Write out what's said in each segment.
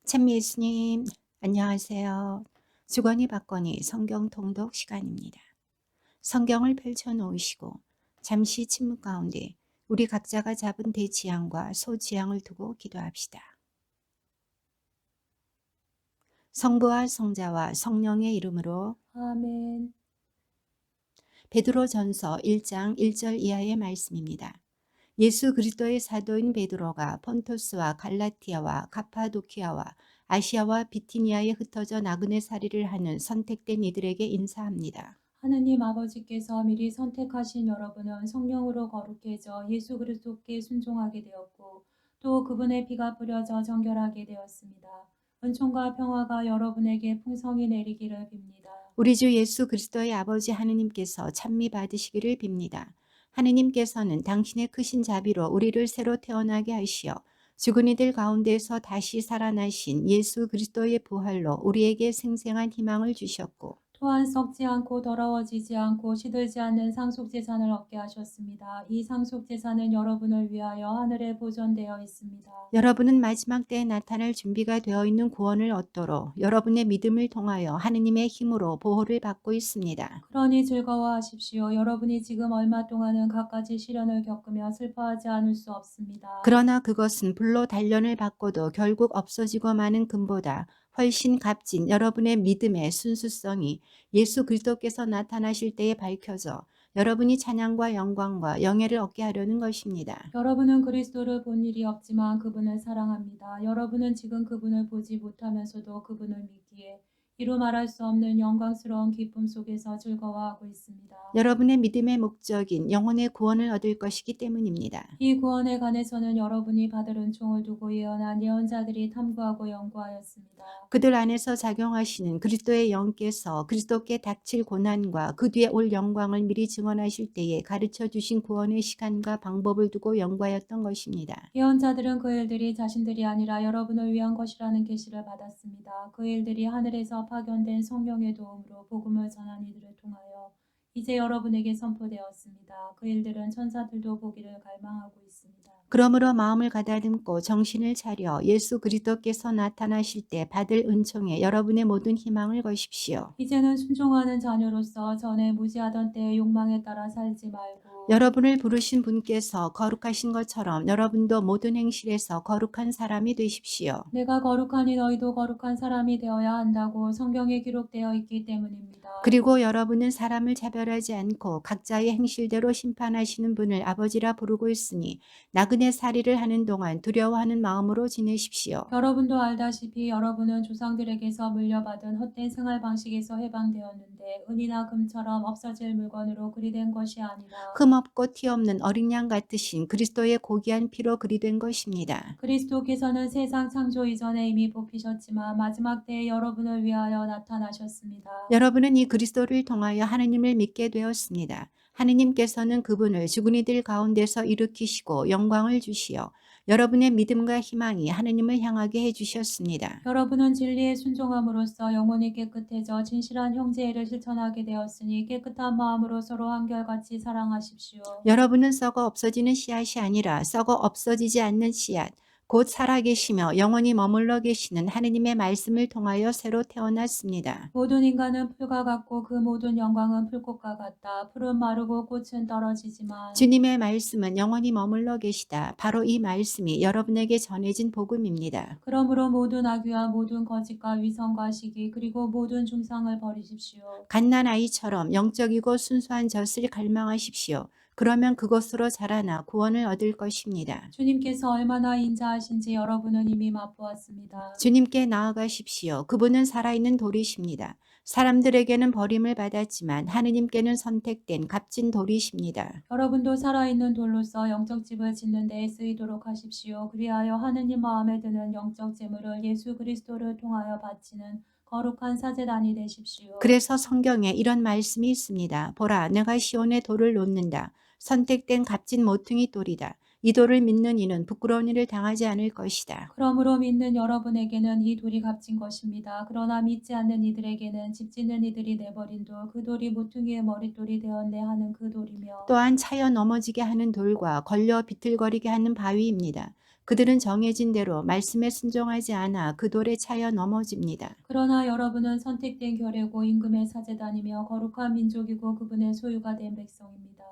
찬미 예수님, 안녕하세요. 주거니 받거니 성경 통독 시간입니다. 성경을 펼쳐 놓으시고 잠시 침묵 가운데 우리 각자가 잡은 대지향과 소지향을 두고 기도합시다. 성부와 성자와 성령의 이름으로 아멘. 베드로전서 1장 1절 이하의 말씀입니다. 예수 그리스도의 사도인 베드로가 폰토스와 갈라티아와 가파도키아와 아시아와 비티니아에 흩어져 나그네 살이를 하는 선택된 이들에게 인사합니다. 하느님 아버지께서 미리 선택하신 여러분은 성령으로 거룩해져 예수 그리스도께 순종하게 되었고 또 그분의 피가 뿌려져 정결하게 되었습니다. 은총과 평화가 여러분에게 풍성히 내리기를 빕니다. 우리 주 예수 그리스도의 아버지 하느님께서 찬미 받으시기를 빕니다. 하느님께서는 당신의 크신 자비로 우리를 새로 태어나게 하시어 죽은 이들 가운데서 다시 살아나신 예수 그리스도의 부활로 우리에게 생생한 희망을 주셨고 또한 썩지 않고 더러워지지 않고 시들지 않는 상속재산을 얻게 하셨습니다. 이 상속재산은 여러분을 위하여 하늘에 보존되어 있습니다. 여러분은 마지막 때에 나타날 준비가 되어 있는 구원을 얻도록 여러분의 믿음을 통하여 하느님의 힘으로 보호를 받고 있습니다. 그러니 즐거워하십시오. 여러분이 지금 얼마 동안은 갖가지 시련을 겪으며 슬퍼하지 않을 수 없습니다. 그러나 그것은 불로 단련을 받고도 결국 없어지고 마는 금보다 훨씬 값진 여러분의 믿음의 순수성이 예수 그리스도께서 나타나실 때에 밝혀져 여러분이 찬양과 영광과 영예를 얻게 하려는 것입니다. 여러분은 그리스도를 본 일이 없지만 그분을 사랑합니다. 여러분은 지금 그분을 보지 못하면서도 그분을 믿기에 이루 말할 수 없는 영광스러운 기쁨 속에서 즐거워하고 있습니다. 여러분의 믿음의 목적인 영혼의 구원을 얻을 것이기 때문입니다. 이 구원에 관해서는 여러분이 받을 은총을 두고 예언한 예언자들이 탐구하고 연구하였습니다. 그들 안에서 작용하시는 그리스도의 영께서 그리스도께 닥칠 고난과 그 뒤에 올 영광을 미리 증언하실 때에 가르쳐 주신 구원의 시간과 방법을 두고 연구하였던 것입니다. 예언자들은 그 일들이 자신들이 아니라 여러분을 위한 것이라는 계시를 받았습니다. 그 일들이 하늘에서 파견된 성령의 도움으로 복음을 전한 이들을 통하여 이제 여러분에게 선포되었습니다. 그 일들은 천사들도 보기를 갈망하고 있습니다. 그러므로 마음을 가다듬고 정신을 차려 예수 그리스도께서 나타나실 때 받을 은총에 여러분의 모든 희망을 거십시오. 이제는 순종하는 자녀로서 전에 무지하던 때의 욕망에 따라 살지 말고 여러분을 부르신 분께서 거룩하신 것처럼 여러분도 모든 행실에서 거룩한 사람이 되십시오. 내가 거룩하니 너희도 거룩한 사람이 되어야 한다고 성경에 기록되어 있기 때문입니다. 그리고 여러분은 사람을 차별하지 않고 각자의 행실대로 심판하시는 분을 아버지라 부르고 있으니 나그네 살이를 하는 동안 두려워하는 마음으로 지내십시오. 여러분도 알다시피 여러분은 조상들에게서 물려받은 헛된 생활 방식에서 해방되었는데 은이나 금처럼 없어질 물건으로 그리된 것이 아니라 흠없고 티 없는 어린 양 같으신 그리스도의 고귀한 피로 그리된 것입니다. 그리스도께서는 세상 창조 이전에 이미 뽑히셨지만 마지막 때에 여러분을 위하여 나타나셨습니다. 여러분은 이 그리스도를 통하여 하느님을 믿게 되었습니다. 하느님께서는 그분을 죽은 이들 가운데서 일으키시고 영광을 주시어 여러분의 믿음과 희망이 하느님을 향하게 해주셨습니다. 여러분은 진리에 순종함으로써 영혼이 깨끗해져 진실한 형제애를 실천하게 되었으니 깨끗한 마음으로 서로 한결같이 사랑하십시오. 여러분은 썩어 없어지는 씨앗이 아니라 썩어 없어지지 않는 씨앗, 곧 살아계시며 영원히 머물러 계시는 하느님의 말씀을 통하여 새로 태어났습니다. 모든 인간은 풀과 같고 그 모든 영광은 풀꽃과 같다. 풀은 마르고 꽃은 떨어지지만 주님의 말씀은 영원히 머물러 계시다. 바로 이 말씀이 여러분에게 전해진 복음입니다. 그러므로 모든 악의와 모든 거짓과 위선과 시기 그리고 모든 중상을 버리십시오. 갓난 아이처럼 영적이고 순수한 젖을 갈망하십시오. 그러면 그것으로 자라나 구원을 얻을 것입니다. 주님께서 얼마나 인자하신지 여러분은 이미 맛보았습니다. 주님께 나아가십시오. 그분은 살아있는 돌이십니다. 사람들에게는 버림을 받았지만 하느님께는 선택된 값진 돌이십니다. 여러분도 살아있는 돌로서 영적 집을 짓는 데 쓰이도록 하십시오. 그리하여 하느님 마음에 드는 영적 재물을 예수 그리스도를 통하여 바치는 거룩한 사제단이 되십시오. 그래서 성경에 이런 말씀이 있습니다. 보라, 내가 시온의 돌을 놓는다. 선택된 값진 모퉁이 돌이다. 이 돌을 믿는 이는 부끄러운 일을 당하지 않을 것이다. 그러므로 믿는 여러분에게는 이 돌이 값진 것입니다. 그러나 믿지 않는 이들에게는 집 짓는 이들이 내버린 돌, 그 돌이 모퉁이의 머릿돌이 되었네 하는 그 돌이며 또한 차여 넘어지게 하는 돌과 걸려 비틀거리게 하는 바위입니다. 그들은 정해진 대로 말씀에 순종하지 않아 그 돌에 차여 넘어집니다. 그러나 여러분은 선택된 결례고 임금의 사제단이며 거룩한 민족이고 그분의 소유가 된 백성입니다.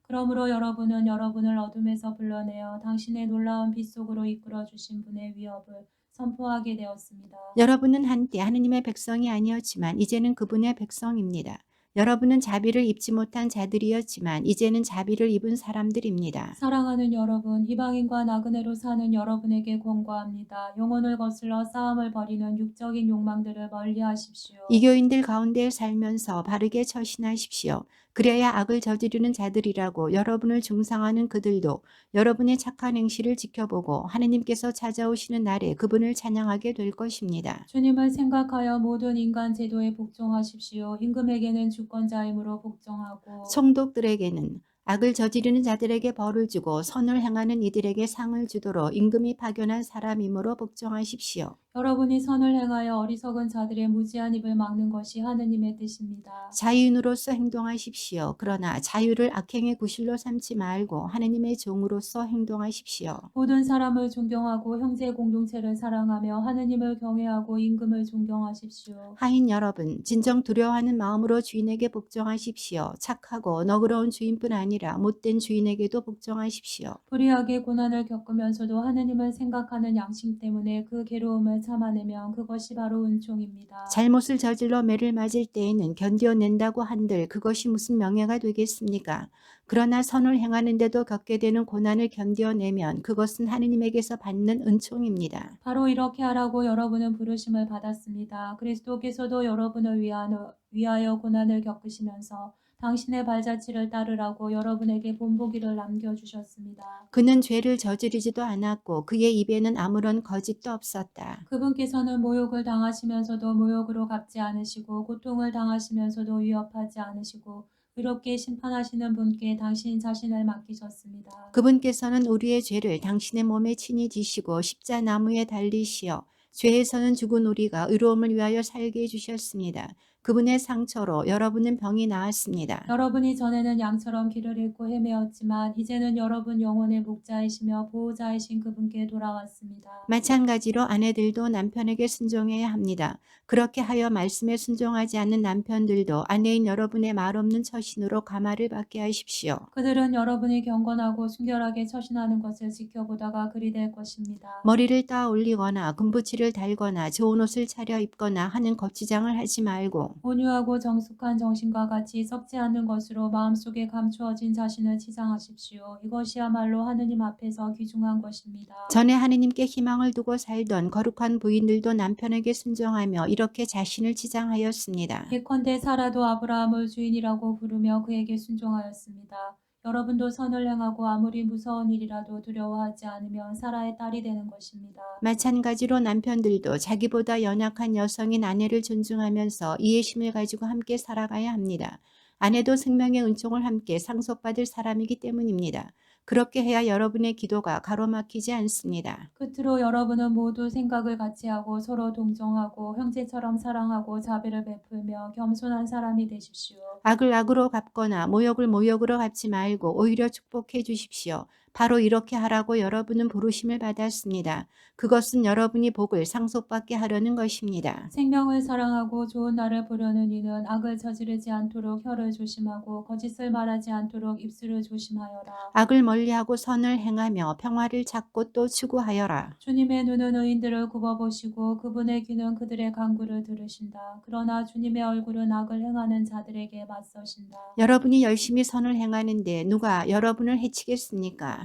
그러므로 여러분은 여러분을 어둠에서 불러내어 당신의 놀라운 빛 속으로 이끌어 주신 분의 위협을 선포하게 되었습니다. 여러분은 한때 하느님의 백성이 아니었지만 이제는 그분의 백성입니다. 여러분은 자비를 입지 못한 자들이었지만 이제는 자비를 입은 사람들입니다. 사랑하는 여러분, 이방인과 나그네로 사는 여러분에게 권고합니다. 영혼을 거슬러 싸움을 벌이는 육적인 욕망들을 멀리하십시오. 이교인들 가운데 살면서 바르게 처신하십시오. 그래야 악을 저지르는 자들이라고 여러분을 중상하는 그들도 여러분의 착한 행실을 지켜보고 하느님께서 찾아오시는 날에 그분을 찬양하게 될 것입니다. 주님을 생각하여 모든 인간 제도에 복종하십시오. 임금에게는 주권자이므로 복종하고 총독들에게는 악을 저지르는 자들에게 벌을 주고 선을 행하는 이들에게 상을 주도록 임금이 파견한 사람이므로 복종하십시오. 여러분이 선을 행하여 어리석은 자들의 무지한 입을 막는 것이 하느님의 뜻입니다. 자유인으로서 행동하십시오. 그러나 자유를 악행의 구실로 삼지 말고 하느님의 종으로서 행동하십시오. 모든 사람을 존경하고 형제 공동체를 사랑하며 하느님을 경외하고 임금을 존경하십시오. 하인 여러분, 진정 두려워하는 마음으로 주인에게 복종하십시오. 착하고 너그러운 주인뿐 아니라 못된 주인에게도 복종하십시오. 불의하게 고난을 겪으면서도 하느님을 생각하는 양심 때문에 그 괴로움을 참아내면 그것이 바로 은총입니다. 잘못을 저질러 매를 맞을 때에는 견뎌낸다고 한들 그것이 무슨 명예가 되겠습니까? 그러나 선을 행하는데도 겪게 되는 고난을 견뎌내면 그것은 하느님에게서 받는 은총입니다. 바로 이렇게 하라고 여러분은 부르심을 받았습니다. 그리스도께서도 여러분을 위하여 고난을 겪으시면서 당신의 발자취를 따르라고 여러분에게 본보기를 남겨주셨습니다. 그는 죄를 저지르지도 않았고 그의 입에는 아무런 거짓도 없었다. 그분께서는 모욕을 당하시면서도 모욕으로 갚지 않으시고 고통을 당하시면서도 위협하지 않으시고 의롭게 심판하시는 분께 당신 자신을 맡기셨습니다. 그분께서는 우리의 죄를 당신의 몸에 친히 지시고 십자나무에 달리시어 죄에서는 죽은 우리가 의로움을 위하여 살게 해주셨습니다. 그분의 상처로 여러분은 병이 나았습니다. 여러분이 전에는 양처럼 길을 잃고 헤매었지만 이제는 여러분 영혼의 목자이시며 보호자이신 그분께 돌아왔습니다. 마찬가지로 아내들도 남편에게 순종해야 합니다. 그렇게 하여 말씀에 순종하지 않는 남편들도 아내인 여러분의 말없는 처신으로 감화를 받게 하십시오. 그들은 여러분이 경건하고 순결하게 처신하는 것을 지켜보다가 그리 될 것입니다. 머리를 따 올리거나 금부치를 달거나 좋은 옷을 차려 입거나 하는 거치장을 하지 말고 온유하고 정숙한 정신과 같이 썩지 않는 것으로 마음속에 감추어진 자신을 치장하십시오. 이것이야말로 하느님 앞에서 귀중한 것입니다. 전에 하느님께 희망을 두고 살던 거룩한 부인들도 남편에게 순종하며 이렇게 자신을 치장하였습니다. 예컨대 사라도 아브라함을 주인이라고 부르며 그에게 순종하였습니다. 여러분도 선을 행하고 아무리 무서운 일이라도 두려워하지 않으면 사라의 딸이 되는 것입니다. 마찬가지로 남편들도 자기보다 연약한 여성인 아내를 존중하면서 이해심을 가지고 함께 살아가야 합니다. 아내도 생명의 은총을 함께 상속받을 사람이기 때문입니다. 그렇게 해야 여러분의 기도가 가로막히지 않습니다. 끝으로 여러분은 모두 생각을 같이 하고 서로 동정하고 형제처럼 사랑하고 자비를 베풀며 겸손한 사람이 되십시오. 악을 악으로 갚거나 모욕을 모욕으로 갚지 말고 오히려 축복해 주십시오. 바로 이렇게 하라고 여러분은 부르심을 받았습니다. 그것은 여러분이 복을 상속받게 하려는 것입니다. 생명을 사랑하고 좋은 날을 보려는 이는 악을 저지르지 않도록 혀를 조심하고 거짓을 말하지 않도록 입술을 조심하여라. 악을 멀리하고 선을 행하며 평화를 찾고 또 추구하여라. 주님의 눈은 의인들을 굽어보시고 그분의 귀는 그들의 간구를 들으신다. 그러나 주님의 얼굴은 악을 행하는 자들에게 맞서신다. 여러분이 열심히 선을 행하는데 누가 여러분을 해치겠습니까?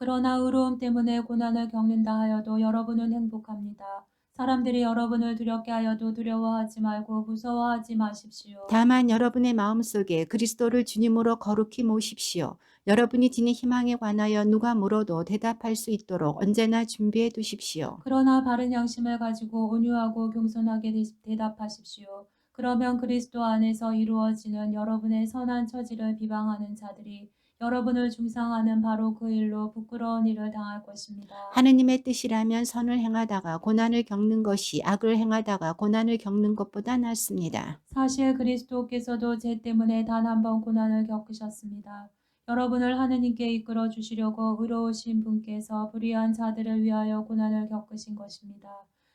그러나 의로움 때문에 고난을 겪는다 하여도 여러분은 행복합니다. 사람들이 여러분을 두렵게 하여도 두려워하지 말고 무서워하지 마십시오. 다만 여러분의 마음속에 그리스도를 주님으로 거룩히 모십시오. 여러분이 지닌 희망에 관하여 누가 물어도 대답할 수 있도록 언제나 준비해 두십시오. 그러나 바른 양심을 가지고 온유하고 겸손하게 대답하십시오. 그러면 그리스도 안에서 이루어지는 여러분의 선한 처지를 비방하는 자들이 여러분을 중상하는 바로 그 일로 부끄러운 일을 당할 것입니다. 하느님의 뜻이라면 선을 행하다가 고난을 겪는 것이 악을 행하다가 고난을 겪는 것보다 낫습니다. 사실 그리스도께서도 죄 때문에 단 한 번 고난을 겪으셨습니다. 여러분을 하느님께 이끌어 주시려고 의로우신 분께서 불의한 자들을 위하여 고난을 겪으신 것입니다.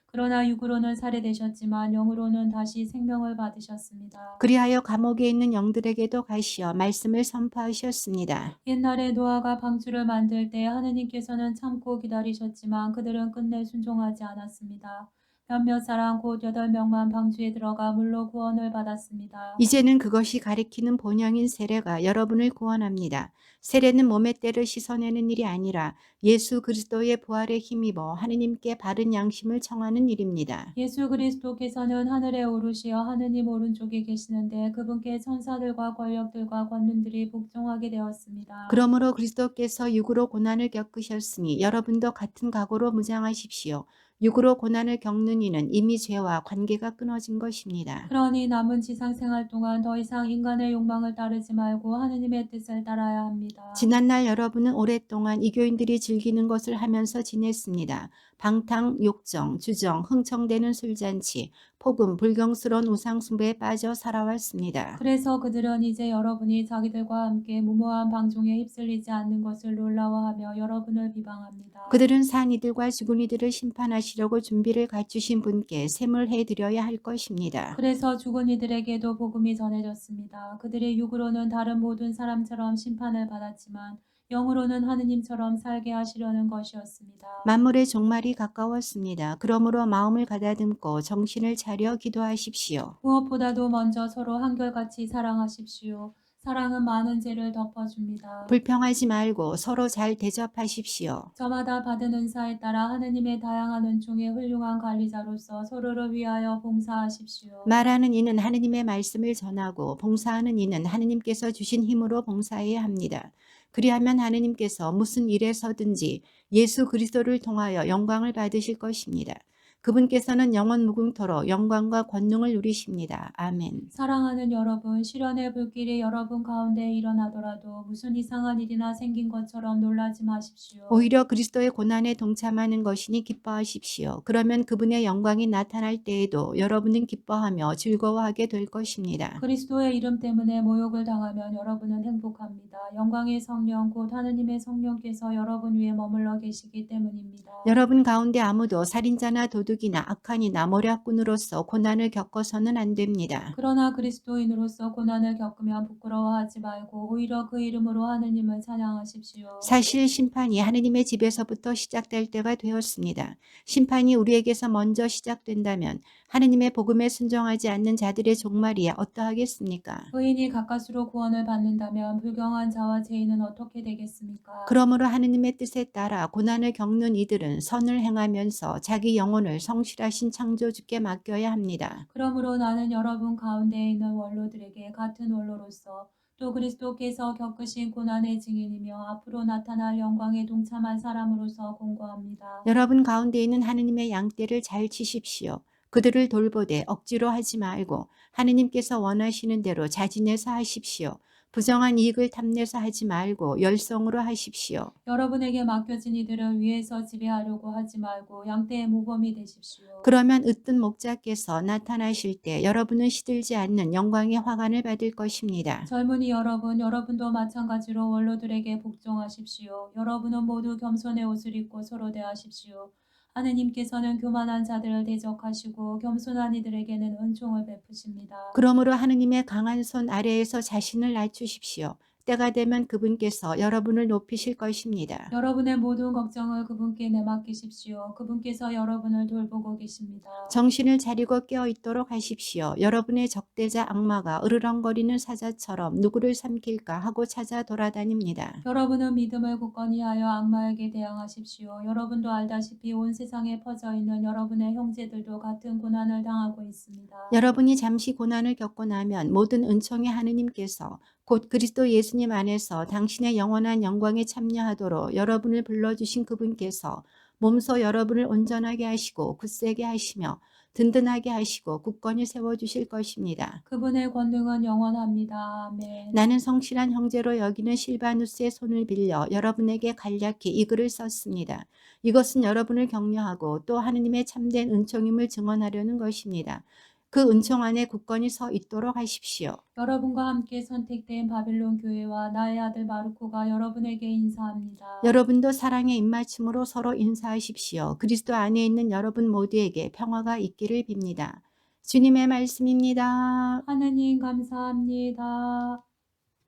그러나 육으로는 살해되셨지만 영으로는 다시 생명을 받으셨습니다. 그리하여 감옥에 있는 영들에게도 가시어 말씀을 선포하셨습니다. 옛날에 노아가 방주를 만들 때 하느님께서는 참고 기다리셨지만 그들은 끝내 순종하지 않았습니다. 몇몇 사람 곧 8명만 방주에 들어가 물로 구원을 받았습니다. 이제는 그것이 가리키는 본향인 세례가 여러분을 구원합니다. 세례는 몸의 때를 씻어내는 일이 아니라 예수 그리스도의 부활에 힘입어 하느님께 바른 양심을 청하는 일입니다. 예수 그리스도께서는 하늘에 오르시어 하느님 오른쪽에 계시는데 그분께 천사들과 권력들과 권능들이 복종하게 되었습니다. 그러므로 그리스도께서 육으로 고난을 겪으셨으니 여러분도 같은 각오로 무장하십시오. 육으로 고난을 겪는 이는 이미 죄와 관계가 끊어진 것입니다. 그러니 남은 지상 생활 동안 더 이상 인간의 욕망을 따르지 말고 하느님의 뜻을 따라야 합니다. 지난날 여러분은 오랫동안 이교인들이 즐기는 것을 하면서 지냈습니다. 방탕, 욕정, 주정, 흥청대는 술잔치, 폭음, 불경스러운 우상숭배에 빠져 살아왔습니다. 그래서 그들은 이제 여러분이 자기들과 함께 무모한 방종에 휩쓸리지 않는 것을 놀라워하며 여러분을 비방합니다. 그들은 산 이들과 죽은 이들을 심판하시려고 준비를 갖추신 분께 셈을 해드려야 할 것입니다. 그래서 죽은 이들에게도 복음이 전해졌습니다. 그들의 육으로는 다른 모든 사람처럼 심판을 받았지만 영으로는 하느님처럼 살게 하시려는 것이었습니다. 만물의 종말이 가까웠습니다. 그러므로 마음을 가다듬고 정신을 차려 기도하십시오. 무엇보다도 먼저 서로 한결같이 사랑하십시오. 사랑은 많은 죄를 덮어줍니다. 불평하지 말고 서로 잘 대접하십시오. 저마다 받은 은사에 따라 하느님의 다양한 은총의 훌륭한 관리자로서 서로를 위하여 봉사하십시오. 말하는 이는 하느님의 말씀을 전하고 봉사하는 이는 하느님께서 주신 힘으로 봉사해야 합니다. 그리하면 하느님께서 무슨 일에서든지 예수 그리스도를 통하여 영광을 받으실 것입니다. 그분께서는 영원 무궁토로 영광과 권능을 누리십니다. 아멘. 사랑하는 여러분, 시련의 불길이 여러분 가운데 일어나더라도 무슨 이상한 일이나 생긴 것처럼 놀라지 마십시오. 오히려 그리스도의 고난에 동참하는 것이니 기뻐하십시오. 그러면 그분의 영광이 나타날 때에도 여러분은 기뻐하며 즐거워하게 될 것입니다. 그리스도의 이름 때문에 모욕을 당하면 여러분은 행복합니다. 영광의 성령 곧 하느님의 성령께서 여러분 위에 머물러 계시기 때문입니다. 여러분 가운데 아무도 살인자나 도둑이나 악한이나 모략꾼으로서 고난을 겪어서는 안 됩니다. 그러나 그리스도인으로서 고난을 겪으면 부끄러워하지 말고 오히려 그 이름으로 하느님을 찬양하십시오. 사실 심판이 하느님의 집에서부터 시작될 때가 되었습니다. 심판이 우리에게서 먼저 시작된다면 하느님의 복음에 순종하지 않는 자들의 종말이 어떠하겠습니까? 의인이 가까스로 구원을 받는다면 불경한 자와 죄인은 어떻게 되겠습니까? 그러므로 하느님의 뜻에 따라 고난을 겪는 이들은 선을 행하면서 자기 영혼을 성실하신 창조주께 맡겨야 합니다. 그러므로 나는 여러분 가운데 있는 원로들에게 같은 원로로서 또 그리스도께서 겪으신 고난의 증인이며 앞으로 나타날 영광에 동참한 사람으로서 공고합니다. 여러분 가운데 있는 하느님의 양떼를 잘 치십시오. 그들을 돌보되 억지로 하지 말고 하느님께서 원하시는 대로 자진해서 하십시오. 부정한 이익을 탐내서 하지 말고 열성으로 하십시오. 여러분에게 맡겨진 이들을 위에서 지배하려고 하지 말고 양떼의 모범이 되십시오. 그러면 으뜸 목자께서 나타나실 때 여러분은 시들지 않는 영광의 화관을 받을 것입니다. 젊은이 여러분, 여러분도 마찬가지로 원로들에게 복종하십시오. 여러분은 모두 겸손의 옷을 입고 서로 대하십시오. 하느님께서는 교만한 자들을 대적하시고 겸손한 이들에게는 은총을 베푸십니다. 그러므로 하느님의 강한 손 아래에서 자신을 낮추십시오. 때가 되면 그분께서 여러분을 높이실 것입니다. 여러분의 모든 걱정을 그분께 내맡기십시오. 그분께서 여러분을 돌보고 계십니다. 정신을 차리고 깨어 있도록 하십시오. 여러분의 적대자 악마가 으르렁거리는 사자처럼 누구를 삼킬까 하고 찾아 돌아다닙니다. 여러분은 믿음을 굳건히 하여 악마에게 대항하십시오. 여러분도 알다시피 온 세상에 퍼져 있는 여러분의 형제들도 같은 고난을 당하고 있습니다. 여러분이 잠시 고난을 겪고 나면 모든 은총의 하느님께서 곧 그리스도 예수님 안에서 당신의 영원한 영광에 참여하도록 여러분을 불러주신 그분께서 몸소 여러분을 온전하게 하시고 굳세게 하시며 든든하게 하시고 굳건히 세워주실 것입니다. 그분의 권능은 영원합니다. 아멘. 나는 성실한 형제로 여기는 실바누스의 손을 빌려 여러분에게 간략히 이 글을 썼습니다. 이것은 여러분을 격려하고 또 하느님의 참된 은총임을 증언하려는 것입니다. 그 은총 안에 굳건히 서 있도록 하십시오. 여러분과 함께 선택된 바빌론 교회와 나의 아들 마르코가 여러분에게 인사합니다. 여러분도 사랑의 입맞춤으로 서로 인사하십시오. 그리스도 안에 있는 여러분 모두에게 평화가 있기를 빕니다. 주님의 말씀입니다. 하느님 감사합니다.